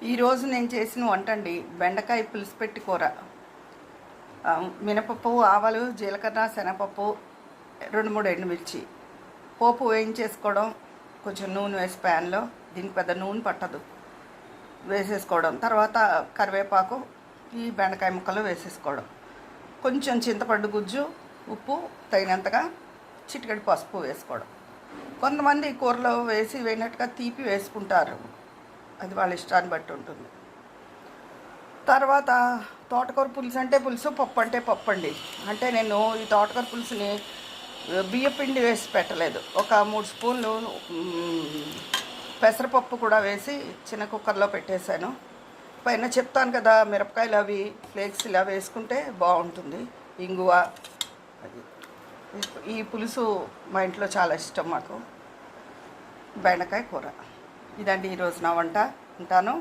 ఈరోజు నేను చేసిన వంట అండి బెండకాయ పులుసు పెట్టి కూర. మినపప్పు, ఆవాలు, జీలకర్ర, శనగపప్పు, 2-3 ఎండుమిర్చి పోపు వేయించేసుకోవడం. కొంచెం నూనె వేసి ప్యాన్లో, దీనికి పెద్ద నూనె పట్టదు, వేసేసుకోవడం. తర్వాత కరివేపాకు, ఈ బెండకాయ ముక్కలు వేసేసుకోవడం. కొంచెం చింతపండు గుజ్జు, ఉప్పు తగినంతగా, చిటికెడు పసుపు వేసుకోవడం. కొంతమంది కూరలో వేసినట్టుగా తీపి వేసుకుంటారు, అది వాళ్ళ ఇష్టాన్ని బట్టి ఉంటుంది. తర్వాత తోటకూర పులుసు అంటే పులుసు, పప్పు అంటే పప్పు అండి. అంటే నేను ఈ తోటకూర పులుసుని బియ్యపిండి వేసి పెట్టలేదు, ఒక 3 స్పూన్లు పెసరపప్పు కూడా వేసి చిన్న కుక్కర్లో పెట్టేశాను. పైన చెప్తాను కదా, మిరపకాయలు అవి ఫ్లేక్స్ ఇలా వేసుకుంటే బాగుంటుంది. ఇంగువ, అది ఈ పులుసు మా ఇంట్లో చాలా ఇష్టం మాకు. బెండకాయ కూర ఇదండి ఈరోజు నా వంట. ఉంటాను.